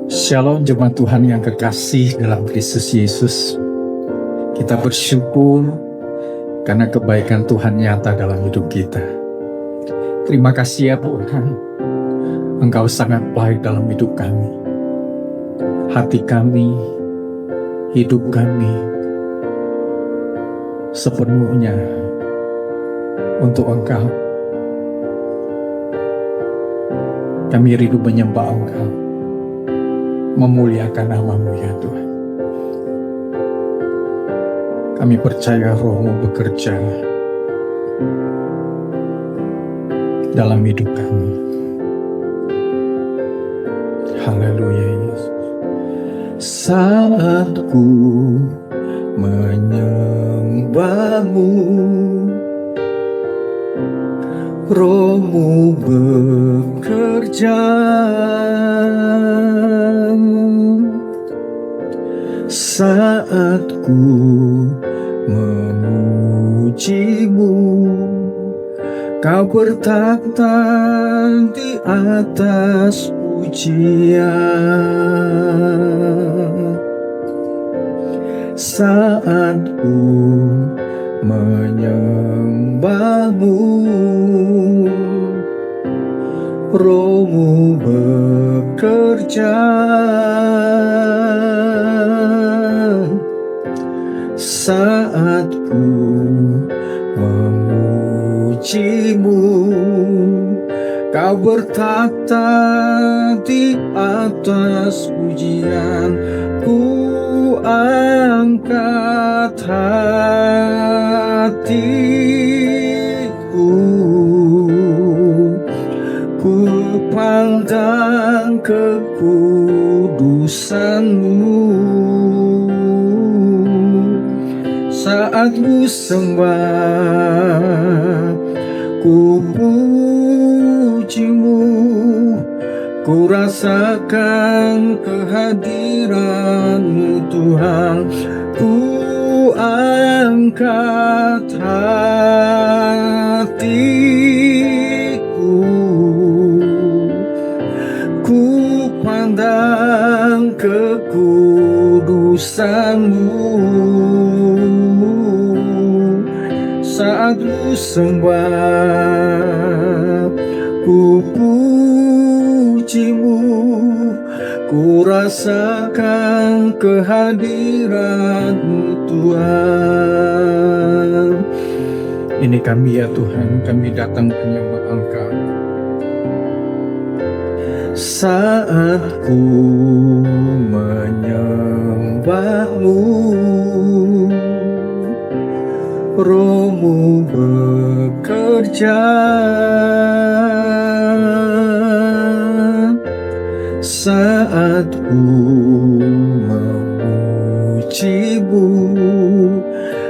Shalom jemaat Tuhan yang kekasih dalam Kristus Yesus. Kita bersyukur karena kebaikan Tuhan nyata dalam hidup kita. Terima kasih ya Tuhan, Engkau sangat baik dalam hidup kami. Hati kami, hidup kami sepenuhnya untuk Engkau. Kami rindu menyembah Engkau, memuliakan nama-Mu ya Tuhan. Kami percaya Roh-Mu bekerja dalam hidup kami. Haleluya Yesus. Saat ku menyembah-Mu, Roh-Mu bekerja. Saat ku memuji-Mu, Kau bertakhta di atas pujian. Saat ku menyembah-Mu, Roh-Mu bekerja. Saat ku memuji-Mu, Kau bertakhta di atas pujian. Ku angkat hatiku, ku pandang kekudusan-Mu. Saat ku sembah, ku puji-Mu, ku rasakan kehadiran-Mu Tuhan. Ku angkat hatiku, ku pandang kekudusan-Mu. Saat ku sembah, ku puji-Mu, ku rasakan kehadiran-Mu Tuhan. Ini kami ya Tuhan, kami datang menyembah Engkau. Saat ku menyembah-Mu, Roh-Mu bekerja. Saat ku memuji-Mu,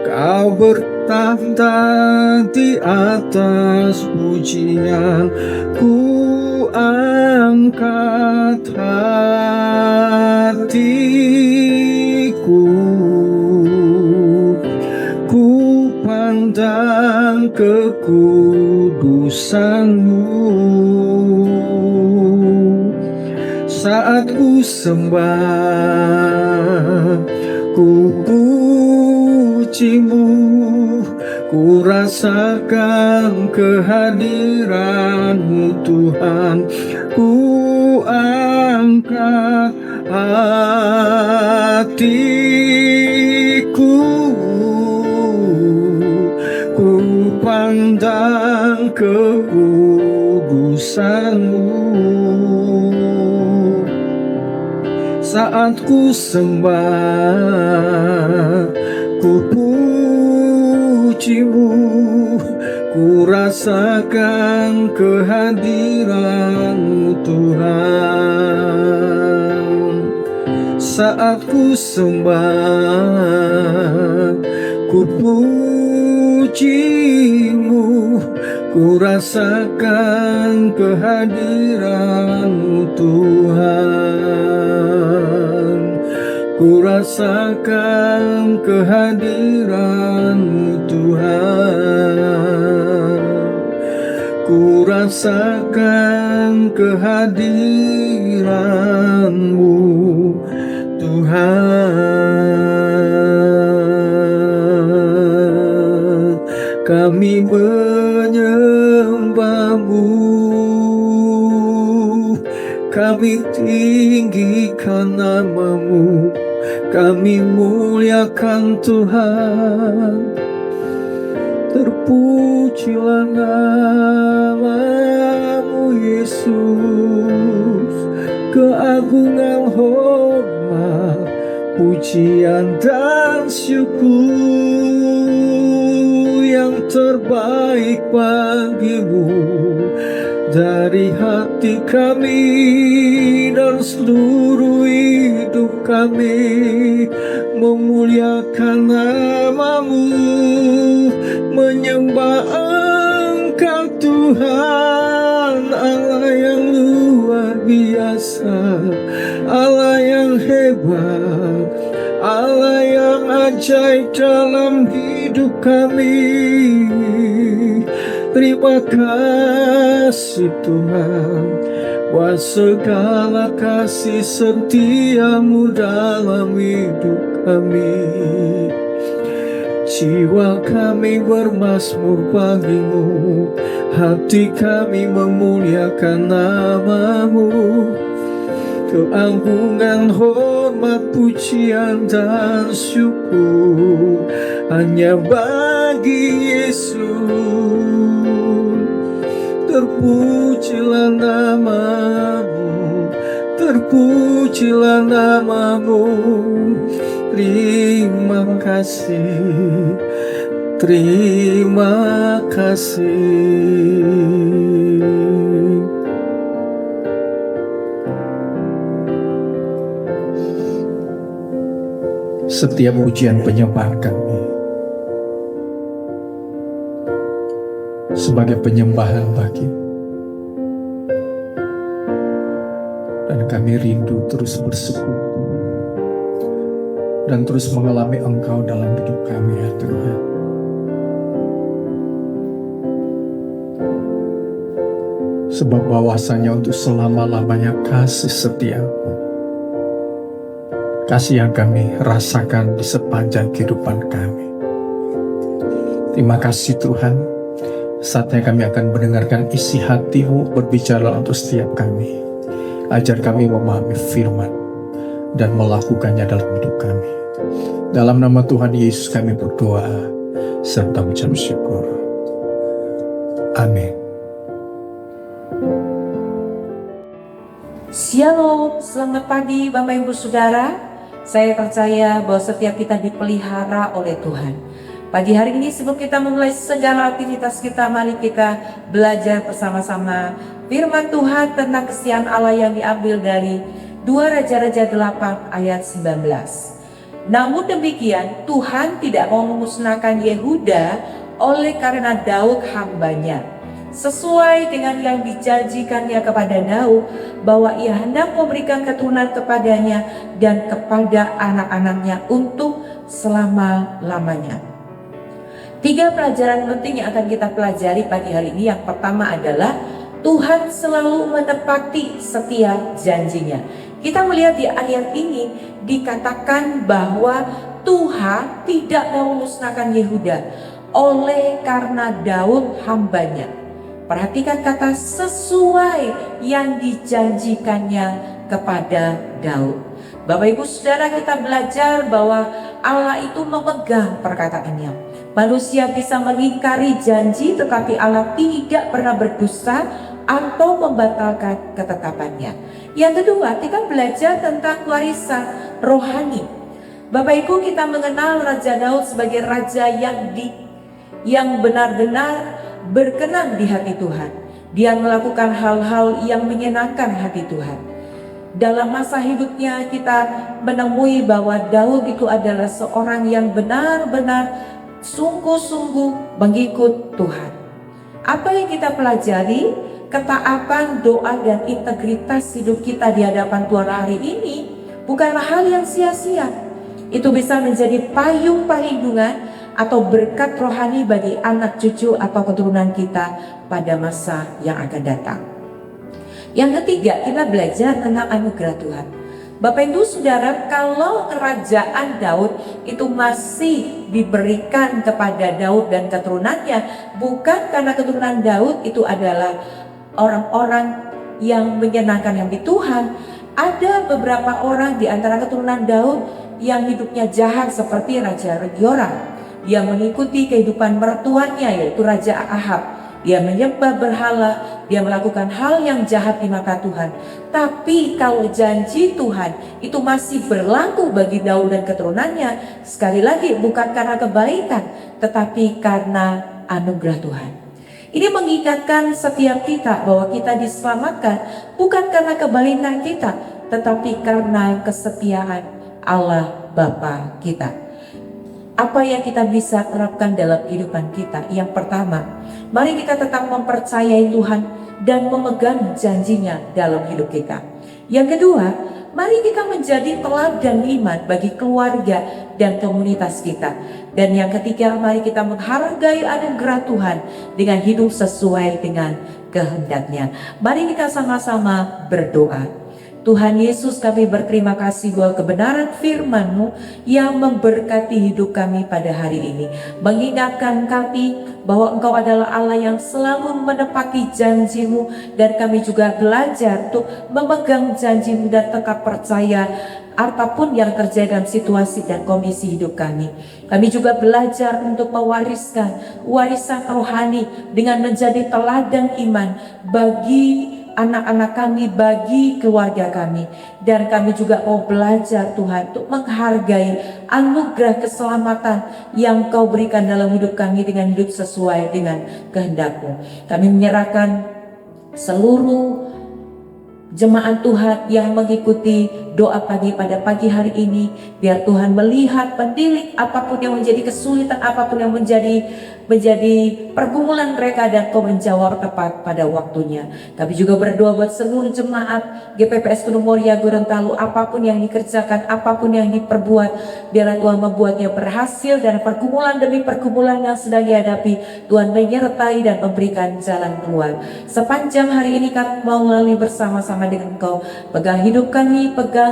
Kau bertakhta di atas pujian. Ku angkat hatiku, ku pandang kekudusan-Mu. Saat ku sembah, ku puji-Mu, ku rasakan kehadiran-Mu Tuhan. Ku angkat hatiku, ku pandang kekudusan-Mu. Saat ku sembah, ku puji-Mu, ku rasakan kehadiran-Mu Tuhan. Saat ku sembah, ku puji-Mu, ku rasakan kehadiran-Mu Tuhan. Ku rasakan kehadiran-Mu Tuhan. ku rasakan kehadiran-Mu Tuhan. Kami menyembah-Mu, kami tinggikan nama-Mu, kami muliakan Tuhan. Terpujilah nama-Mu Yesus, keagungan, hormat, pujian dan syukur yang terbaik bagi-Mu. Dari hati kami dan seluruh hidup kami memuliakan nama-Mu, menyembah Engkau Tuhan, Allah yang luar biasa, Allah yang hebat, Allah yang ajaib dalam hidup kami. Terima kasih Tuhan, buat segala kasih setia-Mu dalam hidup kami. Jiwa kami bermazmur bagi-Mu, hati kami memuliakan nama-Mu. Keagungan, hormat, pujian dan syukur hanya bagi Yesus. Terpujilah nama-Mu, terpujilah nama-Mu. Terima kasih, terima kasih. Setiap pujian penyembahan kami sebagai penyembahan bagi, dan kami rindu terus bersekutu dan terus mengalami Engkau dalam hidup kami ya Tuhan. Sebab bahwasanya untuk selama-lamanya kasih setia-Mu, kasih yang kami rasakan di sepanjang kehidupan kami. Terima kasih Tuhan, saatnya kami akan mendengarkan isi hati-Mu berbicara untuk setiap kami. Ajar kami memahami firman dan melakukannya dalam hidup kami. Dalam nama Tuhan Yesus kami berdoa serta mengucap syukur. Amin. Shalom, selamat pagi Bapak Ibu Saudara. Saya percaya bahwa setiap kita dipelihara oleh Tuhan. Pagi hari ini sebelum kita memulai segala aktivitas kita, mari kita belajar bersama-sama firman Tuhan tentang kesetiaan Allah yang diambil dari 2 Raja-Raja 8 ayat 19. Namun demikian Tuhan tidak mau memusnahkan Yehuda oleh karena Daud hambanya, sesuai dengan yang dijanjikannya kepada Daud, bahwa ia hendak memberikan keturunan kepadanya dan kepada anak-anaknya untuk selama-lamanya. 3 pelajaran penting yang akan kita pelajari pagi hari ini. Yang pertama adalah Tuhan selalu menepati setiap janjinya. Kita melihat di ayat ini dikatakan bahwa Tuhan tidak mau memusnahkan Yehuda oleh karena Daud hambanya. Perhatikan kata sesuai yang dijanjikannya kepada Daud. Bapak Ibu Saudara, kita belajar bahwa Allah itu memegang perkataannya. Manusia bisa mengingkari janji, tetapi Allah tidak pernah berdusta atau membatalkan ketetapannya. Yang kedua, kita belajar tentang warisan rohani. Bapak Ibu, kita mengenal Raja Daud sebagai raja yang benar-benar berkenan di hati Tuhan. Dia melakukan hal-hal yang menyenangkan hati Tuhan. Dalam masa hidupnya kita menemui bahwa Daud itu adalah seorang yang benar-benar sungguh-sungguh mengikut Tuhan. Apa yang kita pelajari? Ketaatan, doa, dan integritas hidup kita di hadapan Tuhan hari ini bukanlah hal yang sia-sia. Itu bisa menjadi payung perlindungan atau berkat rohani bagi anak cucu atau keturunan kita pada masa yang akan datang. Yang ketiga, kita belajar tentang anugerah Tuhan. Bapak Ibu Saudara, kalau kerajaan Daud itu masih diberikan kepada Daud dan keturunannya, bukan karena keturunan Daud itu adalah orang-orang yang menyenangkan hati Tuhan. Ada beberapa orang di antara keturunan Daud yang hidupnya jahat seperti Raja Yoram. Dia mengikuti kehidupan mertuanya yaitu Raja Ahab. Dia menyembah berhala, dia melakukan hal yang jahat di mata Tuhan. Tapi kalau janji Tuhan itu masih berlaku bagi Daud dan keturunannya, sekali lagi bukan karena kebaikan, tetapi karena anugerah Tuhan. Ini mengingatkan setiap kita bahwa kita diselamatkan bukan karena kebaikan kita, tetapi karena kesetiaan Allah Bapa kita. Apa yang kita bisa terapkan dalam kehidupan kita? Yang pertama, mari kita tetap mempercayai Tuhan dan memegang janjinya dalam hidup kita. Yang kedua, mari kita menjadi teladan iman bagi keluarga dan komunitas kita. Dan yang ketiga, mari kita menghargai anugerah Tuhan dengan hidup sesuai dengan kehendaknya. Mari kita sama-sama berdoa. Tuhan Yesus, kami berterima kasih bahwa kebenaran firman-Mu yang memberkati hidup kami pada hari ini. Mengingatkan kami bahwa Engkau adalah Allah yang selalu menepati janji-Mu, dan kami juga belajar untuk memegang janji-Mu dan tetap percaya apapun yang terjadi dalam situasi dan kondisi hidup kami. Kami juga belajar untuk mewariskan warisan rohani dengan menjadi teladan iman bagi anak-anak kami, bagi keluarga kami. Dan kami juga mau belajar Tuhan untuk menghargai anugerah keselamatan yang Kau berikan dalam hidup kami dengan hidup sesuai dengan kehendak-Mu. Kami menyerahkan seluruh jemaat Tuhan yang mengikuti doa pada pagi hari ini. Biar Tuhan melihat, mendidik apapun yang menjadi kesulitan, apapun yang menjadi pergumulan mereka, dan Kau menjawab tepat pada waktunya. Kami juga berdoa buat seluruh jemaat GPPS Gunung Muria Gorontalo, apapun yang dikerjakan, apapun yang diperbuat, biarlah Tuhan membuatnya berhasil, dan pergumulan demi pergumulan yang sedang dihadapi, Tuhan menyertai dan memberikan jalan keluar. Sepanjang hari ini kami mau melalui bersama-sama dengan Engkau. Pegang hidup kami, pegang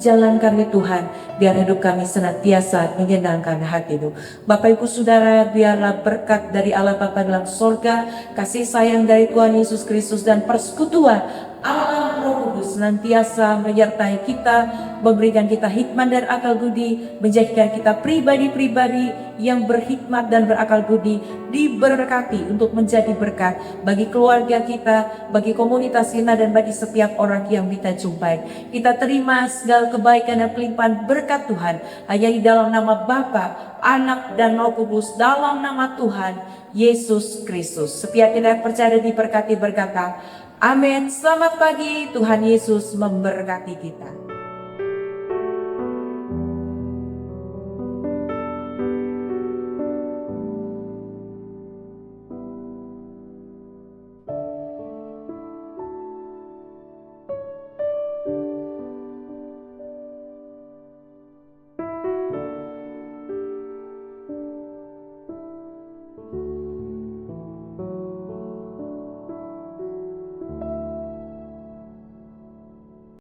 jalan kami Tuhan, biar hidup kami senantiasa menyenangkan hati-Mu. Bapak Ibu Saudara, biarlah berkat dari Allah Bapa dalam sorga, kasih sayang dari Tuhan Yesus Kristus, dan persekutuan Allah Roh Kudus senantiasa menyertai kita, memberikan kita hikmat dan akal budi, menjadikan kita pribadi-pribadi yang berhikmat dan berakal budi, diberkati untuk menjadi berkat bagi keluarga kita, bagi komunitas kita, dan bagi setiap orang yang kita jumpai. Kita terima segala kebaikan dan pelimpahan berkat Tuhan hanya di dalam nama Bapa, Anak, dan Roh Kudus, dalam nama Tuhan Yesus Kristus. Setiap kita percaya diberkati berkata, amin. Selamat pagi, Tuhan Yesus memberkati kita.